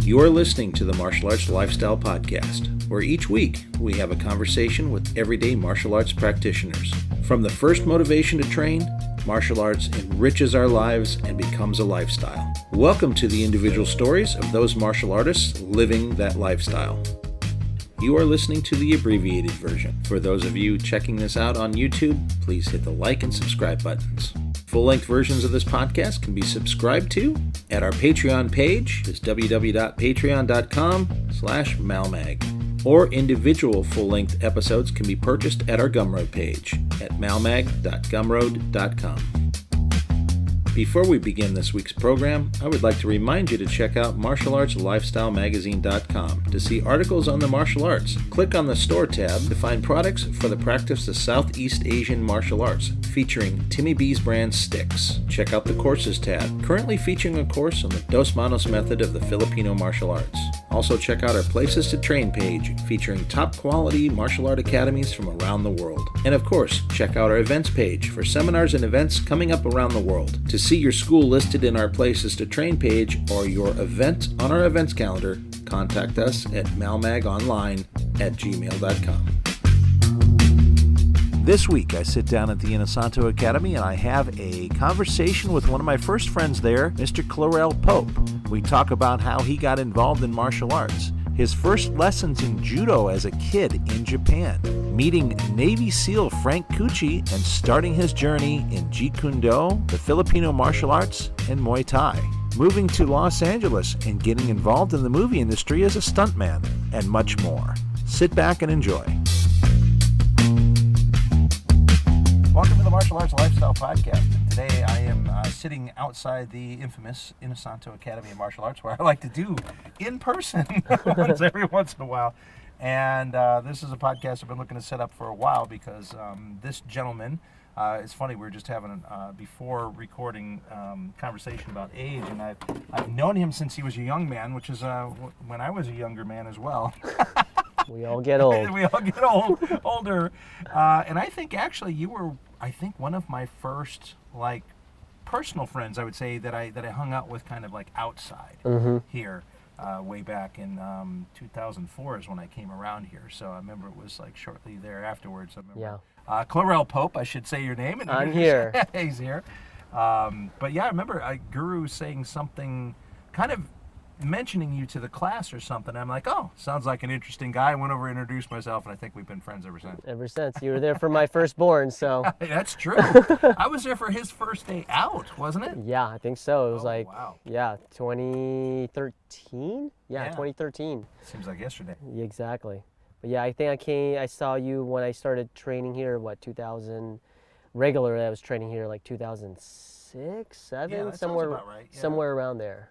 You're listening to the Martial Arts Lifestyle Podcast, where each week we have a conversation with everyday martial arts practitioners. From the first motivation to train, martial arts enriches our lives and becomes a lifestyle. Welcome to the individual stories of those martial artists living that lifestyle. You are listening to the abbreviated version. For those of you checking this out on YouTube, please hit the like and subscribe buttons. Full-length versions of this podcast can be subscribed to at our Patreon page, is www.patreon.com/malmag. Or individual full-length episodes can be purchased at our Gumroad page at malmag.gumroad.com. Before we begin this week's program, I would like to remind you to check out martialartslifestylemagazine.com to see articles on the martial arts. Click on the Store tab to find products for the practice of Southeast Asian martial arts, featuring Timmy B's brand sticks. Check out the Courses tab, currently featuring a course on the Dos Manos method of the Filipino martial arts. Also check out our Places to Train page, featuring top quality martial art academies from around the world. And of course, check out our events page for seminars and events coming up around the world. To see your school listed in our Places to Train page or your event on our events calendar, contact us at malmagonline@gmail.com. This week I sit down at the Inosanto Academy and I have a conversation with one of my first friends there, Mr. Clarrel Pope. We talk about how he got involved in martial arts, his first lessons in Judo as a kid in Japan, meeting Navy Seal Frank Cucci and starting his journey in Jeet Kune Do, the Filipino martial arts, and Muay Thai, moving to Los Angeles and getting involved in the movie industry as a stuntman, and much more. Sit back and enjoy. Welcome to the Martial Arts Lifestyle Podcast. And today I am sitting outside the infamous Inosanto Academy of Martial Arts, where I like to do in person every once in a while. And this is a podcast I've been looking to set up for a while because this gentleman, it's funny, we were just having a before recording conversation about age, and I've known him since he was a young man, which is when I was a younger man as well. We all get old. We all get older. And I think actually you were, one of my first personal friends, I would say, that I hung out with kind of outside here. Way back in 2004 is when I came around here. So I remember it was shortly there afterwards. I remember. Yeah. Clarrel Pope, I should say your name. And I'm here. He's here. But yeah, I remember Guru saying something, kind of mentioning you to the class or something. I'm like, oh, sounds like an interesting guy. I went over and introduced myself, and I think we've been friends ever since. Ever since. You were there for my firstborn, so. That's true. I was there for his first day out, wasn't it? Yeah, I think so. It was wow. 2013? Yeah, 2013. Seems like yesterday. Exactly. But yeah, I think I saw you when I started training here, 2000, regularly I was training here 2006, 7, yeah, somewhere, about right. Yeah. Somewhere around there.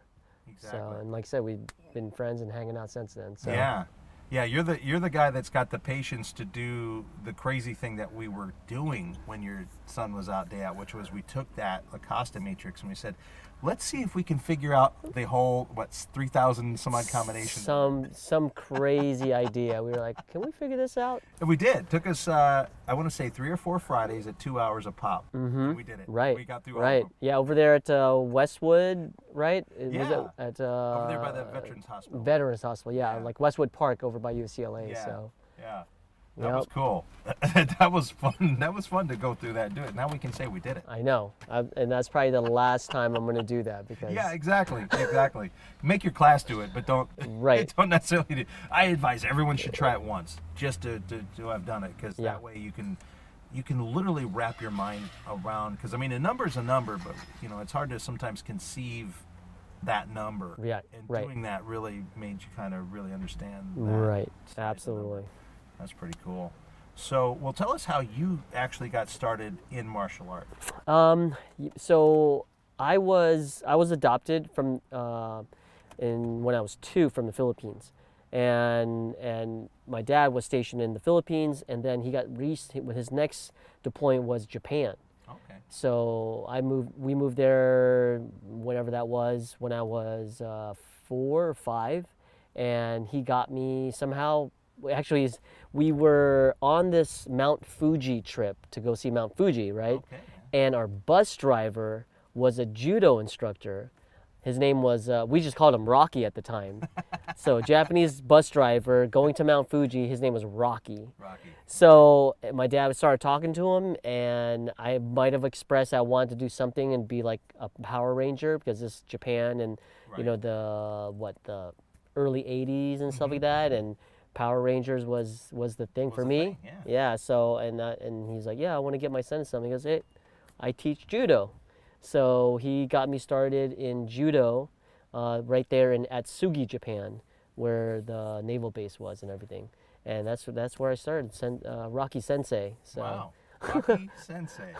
Exactly. So, and like I said, we've been friends and hanging out since then. So. Yeah, you're the guy that's got the patience to do the crazy thing that we were doing when your son was out day out, which was we took that Acosta matrix and we said, let's see if we can figure out the whole 3,000 some odd combinations. Some crazy idea. We were like, can we figure this out? And we did. It took us I want to say 3 or 4 Fridays at 2 hours a pop. Mm-hmm. We did it. Right. We got through all right. of them. Yeah, over there at Westwood, right? Yeah. Was it at over there by the Veterans Hospital. Veterans Hospital, yeah. Westwood Park over by UCLA. Yeah. So. Yeah. That was cool. That was fun. That was fun to go through that and do it. Now we can say we did it. I know. And that's probably the last time I'm going to do that because. Yeah, exactly. Make your class do it, but don't. Right. Don't necessarily do. I advise everyone should try it once, just to have done it, because that way you can literally wrap your mind around. Because a number is a number, but it's hard to sometimes conceive that number. Yeah. And doing that really made you kind of really understand that. Right. Absolutely. That's pretty cool. So, well, tell us how you actually got started in martial art. So I was adopted from when I was 2 from the Philippines, and my dad was stationed in the Philippines, and then he got his next deployment was Japan. Okay. So we moved there, whatever that was, when I was 4 or 5, and he got me somehow. Actually, we were on this Mount Fuji trip to go see Mount Fuji, right? Okay. And our bus driver was a Judo instructor His name was, we just called him Rocky at the time. So Japanese bus driver going to Mount Fuji, his name was Rocky. Rocky. So my dad started talking to him, and I might have expressed I wanted to do something and be like a Power Ranger, because this is Japan and Right. you know the early 80s and stuff like that, and Power Rangers was the thing for the me. thing, yeah. Yeah, so and he's like, yeah, I want to get my son something. He goes, hey, I teach judo. So he got me started in judo right there in Atsugi, Japan, where the naval base was and everything. And that's where I started, Rocky Sensei. So. Wow. Rocky Sensei.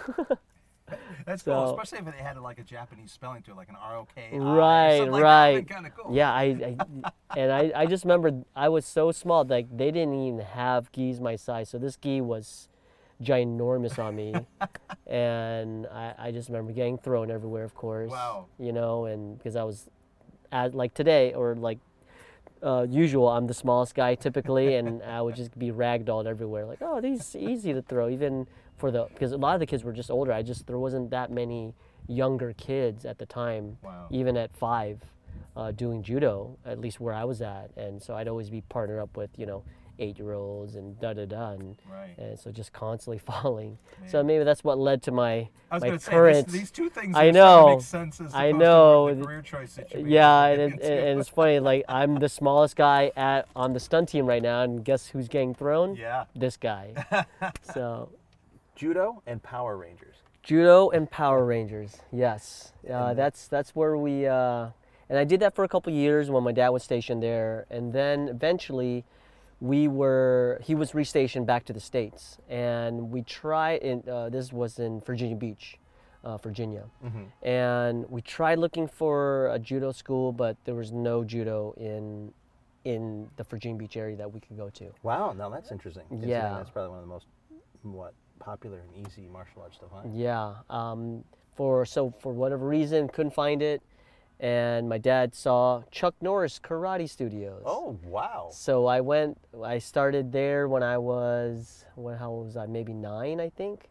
That's So- cool, especially if it had like a Japanese spelling to it, like an R-O-K-I. Right, something like right. That kind of cool. Yeah, I just remember I was so small, like they didn't even have gis my size, so this gi was ginormous on me, and I just remember getting thrown everywhere, of course. Wow. You know, and because I was, like today or like usual, I'm the smallest guy typically, and I would just be ragdolled everywhere. Like, oh, these easy to throw, even because a lot of the kids were just older. There wasn't that many younger kids at the time, Wow. even at 5, doing judo, at least where I was at. And so I'd always be partnered up with 8-year-olds and and Right. and so just constantly falling. Man. So maybe that's what led to my I was my going to say, current. these two things I are starting know. to make sense as I opposed know. to the career choice that you made. Yeah, and it's funny. Like I'm the smallest guy on the stunt team right now, and guess who's getting thrown? Yeah. This guy. So Judo and Power Rangers. judo and Power Rangers. Yes, that's where we. And I did that for a couple years when my dad was stationed there, and then eventually, he was restationed back to the States, and we tried. This was in Virginia Beach, Virginia, and we tried looking for a judo school, but there was no judo in the Virginia Beach area that we could go to. Wow, now that's interesting. Considering Yeah. That's probably one of the most, popular and easy martial arts to find. Yeah. For whatever reason, couldn't find it, and my dad saw Chuck Norris Karate Studios. Oh, wow. So I started there when how old was I? Maybe 9, I think,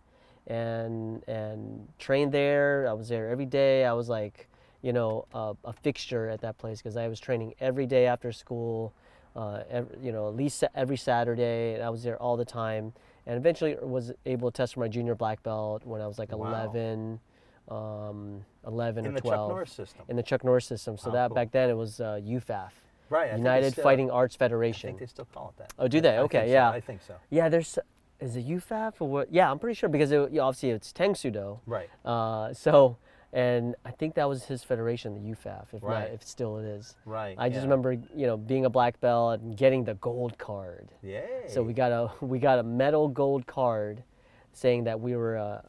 and trained there. I was there every day. I was like, a fixture at that place because I was training every day after school, at least every Saturday. I was there all the time, and eventually was able to test for my junior black belt when I was like Wow. 11 In or the 12. Chuck Norris system. In the Chuck Norris system. So Wow, that cool. back then it was UFAF. Right. I think United they still- Fighting Arts I Federation. think they still call it that. Oh, do they? I Okay, think so. yeah. I think so. Yeah, is it UFAF or what? Yeah, I'm pretty sure because obviously it's Tang Sudo. Right. And I think that was his federation, the UFAF, if not, Right. if still it is. Right. I just yeah. remember, being a black belt and getting the gold card. Yay. So we got a metal gold card, saying that we were a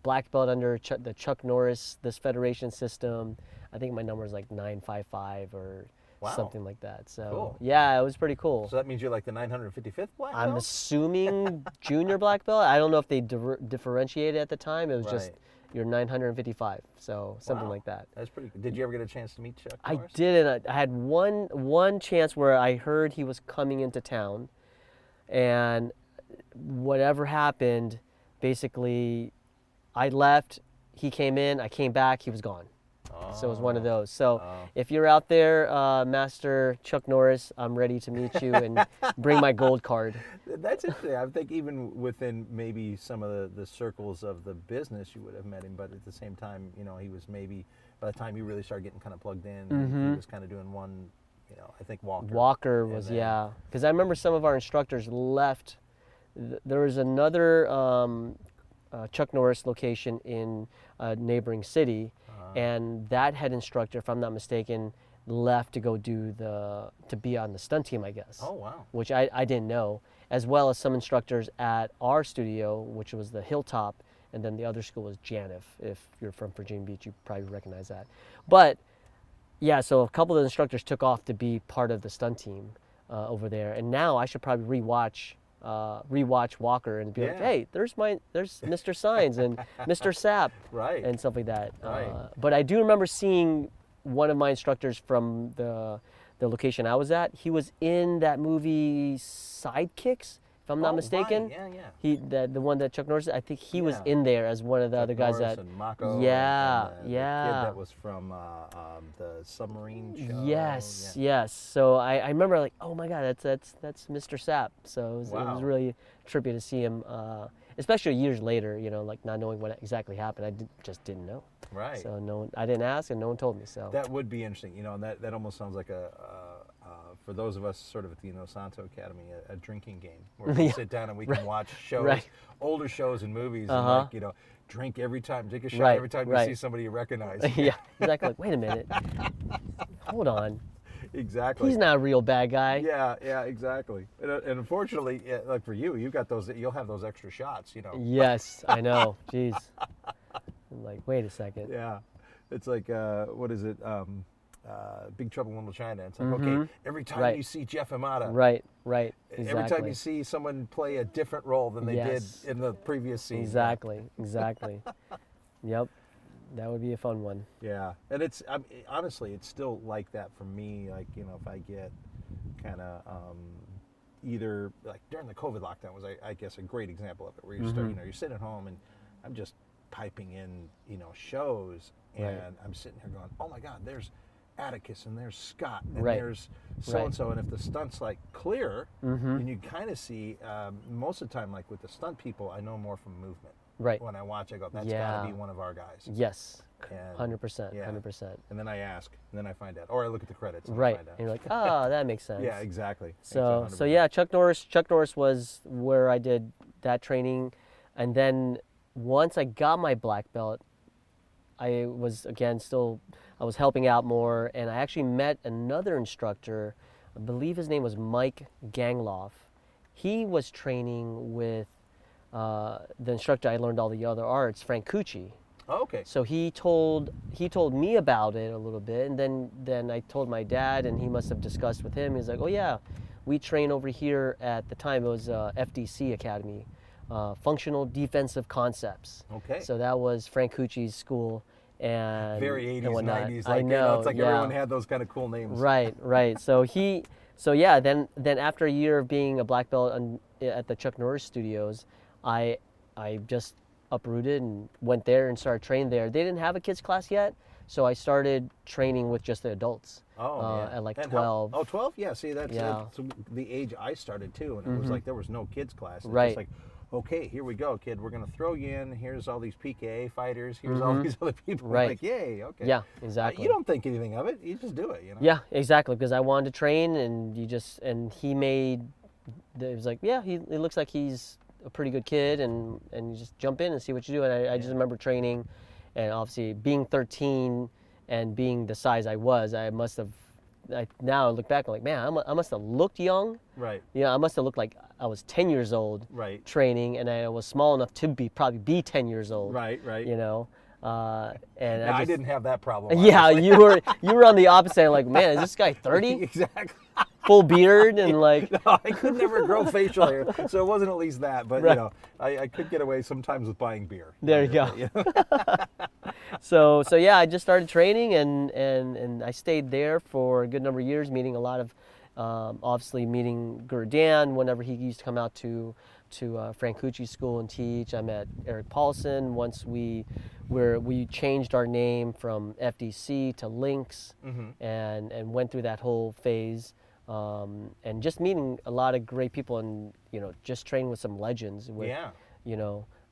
black belt under the Chuck Norris federation system. I think my number is like 955 or Wow. something like that. So Cool. yeah, it was pretty cool. So that means you're like the 955th black I'm belt? assuming junior black belt. I don't know if they differentiated at the time. It was just Right. you're 955, so something Wow. like that. That's pretty good. Did you ever get a chance to meet Chuck I Norris? didn't. I had one chance where I heard he was coming into town, and whatever happened, basically, I left. He came in. I came back. He was gone. So it was one of those. So if you're out there, Master Chuck Norris, I'm ready to meet you and bring my gold card. That's interesting. I think even within maybe some of the circles of the business, you would have met him. But at the same time, he was maybe, by the time you really started getting kind of plugged in, he was kind of doing one, I think Walker. Walker And was, then- yeah. Because I remember some of our instructors left. There was another Chuck Norris location in a neighboring city, and that head instructor, if I'm not mistaken, left to go to be on the stunt team, I guess. Oh, wow. Which I didn't know, as well as some instructors at our studio, which was the Hilltop, and then the other school was Janif. If you're from Virginia Beach, you probably recognize that. But yeah, so a couple of the instructors took off to be part of the stunt team over there, and now I should probably rewatch Walker and be like, Yeah. hey, there's Mr. Signs and Mr. Sapp Right. and stuff like that. Right. But I do remember seeing one of my instructors from the location I was at. He was in that movie Sidekicks, if I'm not Oh, mistaken. right. Yeah, yeah. The one that Chuck Norris, I think he was Yeah. in there as one of the Chuck other guys Norris that. and Mako Yeah, and the yeah. kid that was from the submarine show. Yes, Yeah. yes. So I remember like, oh my God, that's Mr. Sapp. So it was Wow. really trippy to see him, especially years later. Like not knowing what exactly happened. Just didn't know. Right. So I didn't ask, and no one told me. So That would be interesting, and that almost sounds like for those of us sort of at the Inosanto Academy, a drinking game where we Yeah. sit down and we can watch shows, Right. older shows and movies, Uh-huh. and drink every time, take a shot Right, every time right. you see somebody you recognize. yeah, exactly. Like, wait a minute, hold on, Exactly. he's not a real bad guy. Yeah, exactly. And unfortunately, like for you, you got those. You'll have those extra shots, Yes, I know. Jeez. I'm like, wait a second. Yeah, it's like what is it? Big Trouble in Little China. It's like okay, every time Right. you see Jeff Imada, Right. Exactly. every time you see someone play a different role than they Yes. did in the previous scene. Exactly. Yep. That would be a fun one. Yeah, and honestly, it's still like that for me. Like if I get kind of either like during the COVID lockdown was I guess a great example of it, where you're sitting at home and I'm just piping in shows, and Right. I'm sitting here going, oh my God, there's Atticus and there's Scott and Right. there's so and so, and if the stunt's like clear, and you kind of see most of the time, like with the stunt people, I know more from movement. Right. When I watch, I go, that's got Yeah. to be one of our guys. Yes. And- 100%. yeah. 100%. And then I ask, and then I find out, or I look at the credits and I Right. find out. And you're like, oh, that makes sense. Yeah, exactly. So 100%. yeah, Chuck Norris was where I did that training, and then once I got my black belt, I was helping out more, and I actually met another instructor. I believe his name was Mike Gangloff. He was training with the instructor I learned all the other arts, Frank Cucci. Oh, okay. So he told me about it a little bit, and then I told my dad, and he must have discussed with him. He's like, oh yeah, we train over here at the time it was FDC Academy, Functional Defensive Concepts. Okay. So that was Frank Cucci's school, and Very 80s, and whatnot. 90s. I know. It's like yeah. everyone had those kind of cool names. Right. So yeah. Then after a year of being a black belt at the Chuck Norris Studios, I just uprooted and went there and started training there. They didn't have a kids class yet, so I started training with just the adults. Oh, yeah. At like And 12. 12? Yeah, see, that's Yeah. the age I started too, and it was like there was no kids class. It's Right. just like, okay, here we go, kid. We're going to throw you in. Here's all these PKA fighters. Here's all these other people. Right. Like, yay, okay. Yeah, exactly. You don't think anything of it. You just do it, Yeah, exactly. Because I wanted to train, and he made. It was like, yeah, it looks like he's a pretty good kid, and you just jump in and see what you do. And I just remember training, and obviously being 13 and being the size I was, I must have. Now I look back, I'm like, man, I must have looked young. Right. I must have looked like I was 10 years old. Right. Training, and I was small enough to probably be 10 years old. Right. And I just, didn't have that problem. Yeah, obviously. you were on the opposite. Like, man, is this guy 30? Exactly. Full beard and like. No, I could never grow facial hair, so it wasn't at least that. But Right. I could get away sometimes with buying beer. There you go. So yeah, I just started training, and I stayed there for a good number of years, meeting a lot of, obviously meeting Guru Dan whenever he used to come out to Frank Cucci's school and teach. I met Eric Paulson once we changed our name from FDC to Lynx, and went through that whole phase. And just meeting a lot of great people, and just training with some legends with,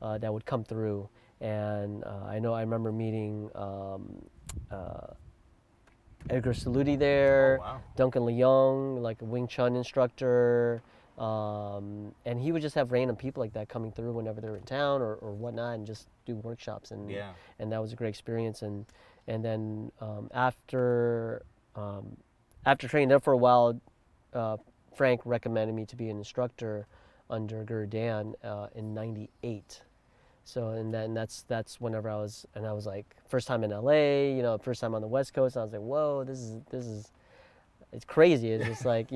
that would come through. And I remember meeting Edgar Saluti there, Oh, wow. Duncan Leung, like a Wing Chun instructor, and he would just have random people like that coming through whenever they're in town or whatnot, and just do workshops, and that was a great experience. And then after training there for a while, Frank recommended me to be an instructor under Guru Dan in '98. So and that's whenever I was like first time in LA, first time on the West Coast, and I was like, whoa, this is it's crazy. It's just like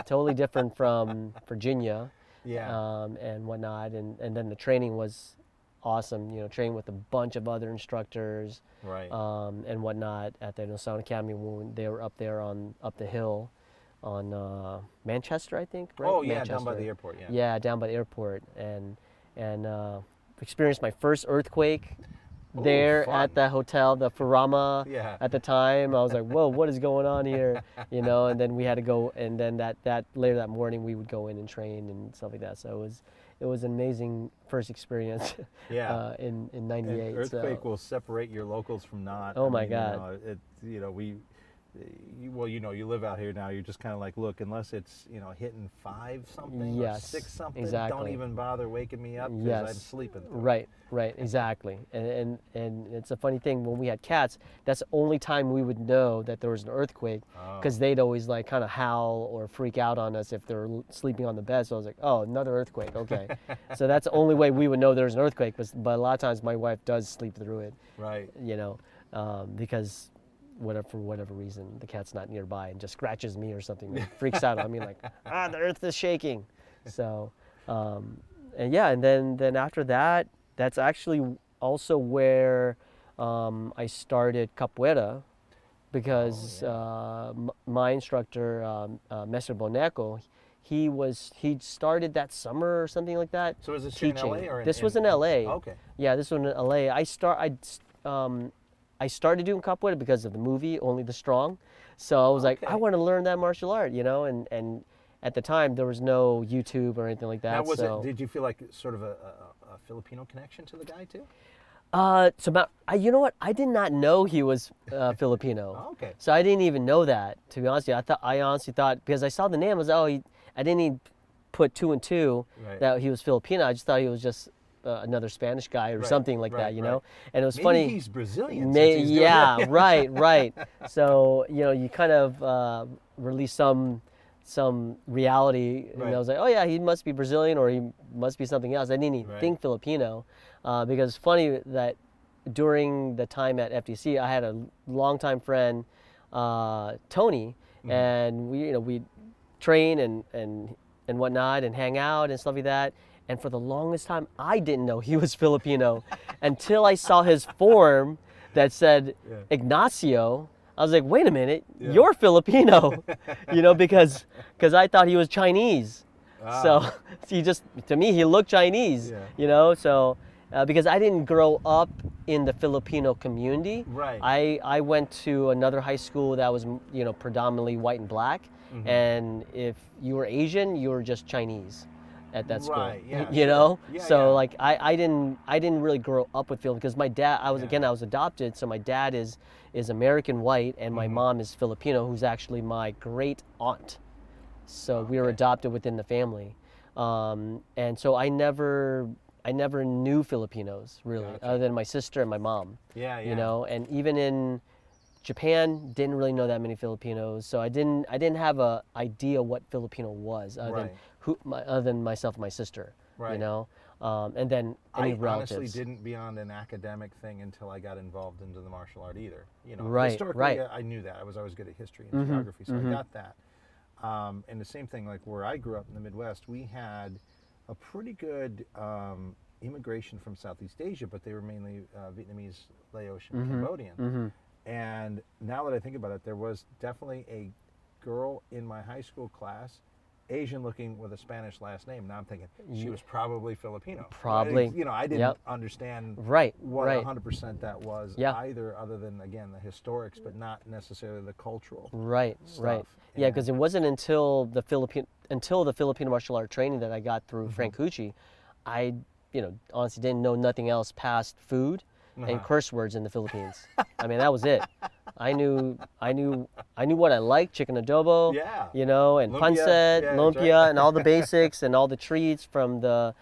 totally different from Virginia, and whatnot. And then the training was awesome. Training with a bunch of other instructors, Right. and whatnot at the Inosanto Academy when they were up there up the hill. Manchester, I think. Right? Oh yeah, Manchester. down by the airport. Yeah. Yeah, down by the airport, and experienced my first earthquake Ooh, there fun. at the hotel, the Furama. Yeah. At the time, I was like, "Whoa, what is going on here?" You know. And then we had to go, and then that later that morning we would go in and train and stuff like that. So it was an amazing first experience. Yeah. In An '98. earthquake will separate your locals from not. Oh I my mean, God. You live out here now. You're just kind of like, look, unless it's hitting 5 something or Yes, 6 something, exactly. don't even bother waking me up because Yes. I'm sleeping. through it. Right, exactly. And it's a funny thing, when we had cats, that's the only time we would know that there was an earthquake, because they'd always like kind of howl or freak out on us if they're sleeping on the bed. So I was like, oh, another earthquake, okay. So that's the only way we would know there's an earthquake, but a lot of times my wife does sleep through it, Right. because for whatever reason, the cat's not nearby and just scratches me or something, and freaks out on me like, the earth is shaking. So, and then after that, that's actually also where I started Capoeira, because my instructor, Mestre Boneco, he started that summer or something like that. So was this here in teaching. LA or This was in LA. Okay. Yeah, this was in LA. I started doing capoeira because of the movie Only the Strong. So I was like, I want to learn that martial art, and at the time there was no YouTube or anything like that. Now, did you feel like sort of a Filipino connection to the guy too? You know what? I did not know he was Filipino. Oh, okay. So I didn't even know that, to be honest with you. I honestly thought, because I saw the name, I was like, I didn't even put 2 and 2 that he was Filipino. I just thought he was just another Spanish guy or something like that, you know. And it was funny. Maybe he's Brazilian. Since he's Yeah, doing right. So you kind of release some reality, and I was like, oh yeah, he must be Brazilian or he must be something else. I didn't even think Filipino, because it's funny that during the time at FTC, I had a longtime friend, Tony, and we train and whatnot and hang out and stuff like that. And for the longest time, I didn't know he was Filipino until I saw his form that said Ignacio. I was like, wait a minute, you're Filipino, because I thought he was Chinese. So to me, he looked Chinese, so because I didn't grow up in the Filipino community. Right. I went to another high school that was, predominantly white and black. And if you were Asian, you were just Chinese at that school. Right, yeah, like I didn't really grow up with Filipino, because my dad, I was adopted, so my dad is American white and my mom is Filipino, who's actually my great aunt. So we were adopted within the family. And so I never knew Filipinos really, other than my sister and my mom. And even in Japan, didn't really know that many Filipinos, so I didn't have a idea what Filipino was, other than myself and my sister, and then any relatives. I honestly didn't beyond an academic thing until I got involved into the martial art either. Historically, I knew that. I was always good at history and geography, so I got that. And the same thing, like where I grew up in the Midwest, we had a pretty good immigration from Southeast Asia, but they were mainly Vietnamese, Laotian, Cambodian. And now that I think about it, there was definitely a girl in my high school class, Asian looking with a Spanish last name. Now I'm thinking she was probably Filipino. Probably. I didn't understand what 100% that was either, other than, again, the historics, but not necessarily the cultural stuff. Yeah, because it wasn't until the Filipino martial art training that I got through Frank Cucci, I honestly didn't know nothing else past food and curse words in the Philippines. I mean, that was it. I knew what I liked: chicken adobo, and Lumpia, pancit, lumpia, and all the basics and all the treats from the,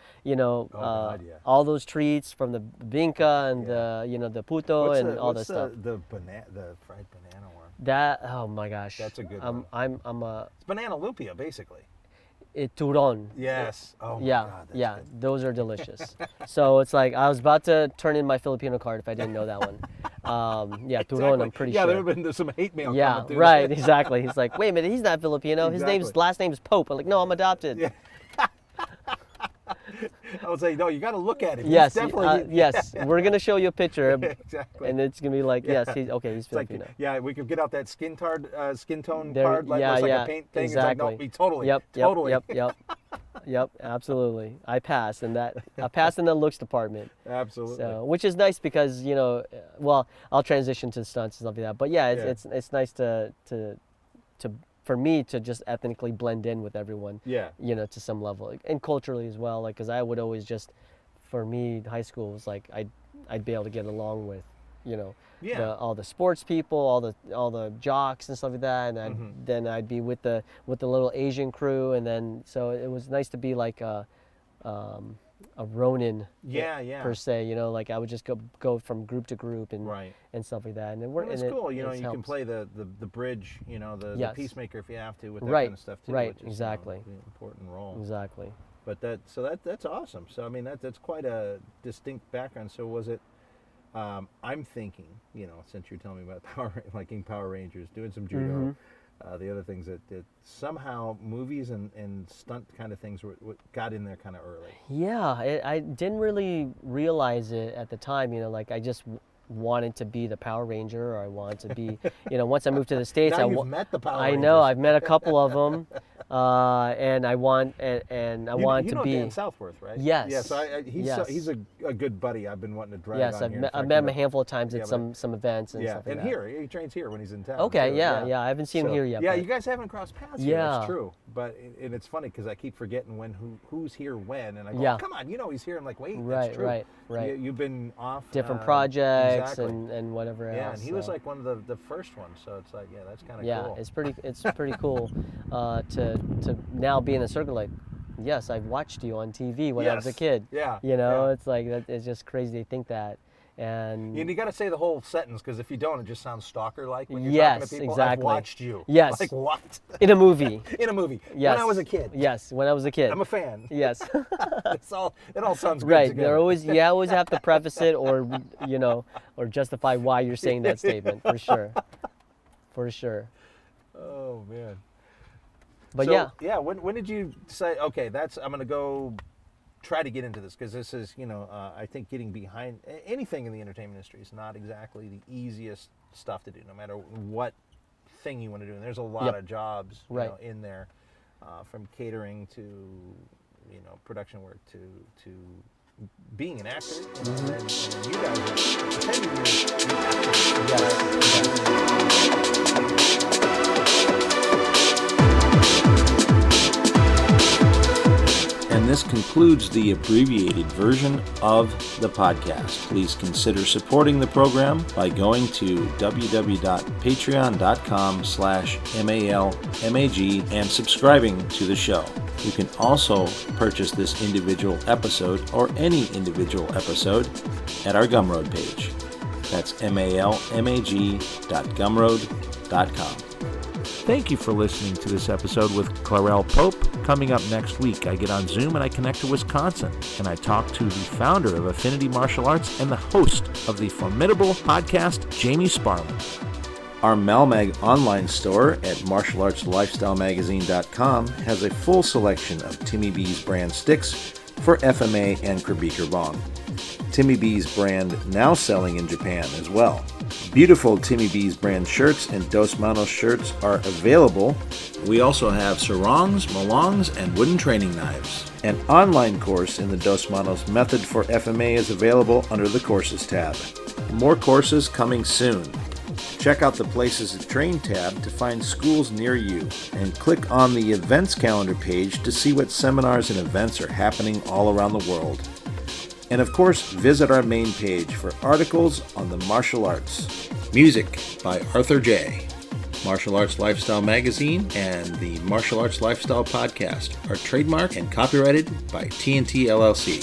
all those treats from the binka and the puto and all that stuff. The fried banana one. That, oh my gosh. That's a good one. It's banana lumpia, basically. Turon. Yes. Oh my God, yeah. good. Those are delicious. So it's like I was about to turn in my Filipino card if I didn't know that one. Turon. Exactly. I'm pretty sure. Yeah, there have been some hate mail. Yeah, coming through. right. Exactly. He's like, wait a minute, he's not Filipino. Exactly. His last name is Pope. I'm like, no, I'm adopted. Yeah. I would say, no, you got to look at him. He's Yes, definitely, yes. We're gonna show you a picture, exactly. and it's gonna be like, yes, he's It's like, Filipino. yeah, we could get out that skin tone There- card, like, yeah, looks like yeah, a paint thing. exactly. It's like, no, totally, Yep, totally. yep, absolutely. I passed in that. I passed in the looks department. Absolutely. So, which is nice because well, I'll transition to stunts and stuff like that. But yeah, it's nice to for me to just ethnically blend in with everyone. Yeah. To some level, and culturally as well. Like, because I would always just, for me, high school was like I'd be able to get along with, all the sports people, all the jocks and stuff like that, and then I'd be with the little Asian crew, and then so it was nice to be like a Ronin, per se. Like I would just go from group to group and stuff like that, and it worked. Well, it's cool. You can helps. play the bridge, the Yes. peacemaker if you have to with that Right, kind of stuff too. right, Which is, exactly. an important role. Exactly. But that's awesome. So I mean that's quite a distinct background. So was it? I'm thinking, since you're telling me about liking Power Rangers, doing some judo, the other things that somehow movies and stunt kind of things got in there kind of early. Yeah, I didn't really realize it at the time. Like I just wanted to be the Power Ranger, or I wanted to be, once I moved to the States, Now you've met the Power I Rangers. know, I've met a couple of them, and I want to be. Dan Southworth, right? Yes. Yeah, so he's a good buddy. I've been wanting to drag Yes, on I've here. met him a handful of times at some events and stuff like and that. here he trains here when he's in town. Okay, too. yeah, I haven't seen him here yet. Yeah, but- you guys haven't crossed paths. Yeah. That's true. But and it's funny because I keep forgetting who's here when, and I go, Yeah. come on, he's here. I'm like, wait, Right, that's true. right. You've been off different projects exactly. and whatever else. Yeah, and he was so. like one of the first ones, so it's like, yeah, that's kind of Yeah, cool. it's pretty cool to now be in the circle. Like, yes, I've watched you on TV when I was a Yes. kid. Yeah, It's like it's just crazy to think that. And you got to say the whole sentence because if you don't, it just sounds stalker-like when you're Yes, talking to people. exactly. I've watched you. Yes. Like what? in a movie. In a movie. Yes. When I was a kid. Yes, when I was a kid. I'm a fan. Yes. It all sounds good Right. together. They're always you always have to preface it or or justify why you're saying that statement for sure. For sure. Oh man. But So, yeah. When did you say, okay, I'm going to go try to get into this, because this is, I think getting behind anything in the entertainment industry is not exactly the easiest stuff to do, no matter what thing you want to do. And there's a lot of jobs in there, from catering to, production work to being an actor. And you guys are pretending you're And this concludes the abbreviated version of the podcast. Please consider supporting the program by going to www.patreon.com/malmag and subscribing to the show. You can also purchase this individual episode or any individual episode at our Gumroad page. That's malmag.gumroad.com. Thank you for listening to this episode with Clarrel Pope. Coming up next week, I get on Zoom and I connect to Wisconsin, and I talk to the founder of Affinity Martial Arts and the host of the formidable podcast, Jamie Sparlin. Our Malmag online store at martialartslifestylemagazine.com has a full selection of Timmy B's brand sticks for FMA and Krabiker Bong. Timmy B's brand now selling in Japan as well. Beautiful Timmy B's brand shirts and Dos Manos shirts are available. We also have sarongs, malongs, and wooden training knives. An online course in the Dos Manos method for FMA is available under the Courses tab. More courses coming soon. Check out the Places to Train tab to find schools near you, and click on the Events Calendar page to see what seminars and events are happening all around the world. And of course, visit our main page for articles on the martial arts. Music by Arthur J. Martial Arts Lifestyle Magazine and the Martial Arts Lifestyle Podcast are trademarked and copyrighted by TNT LLC.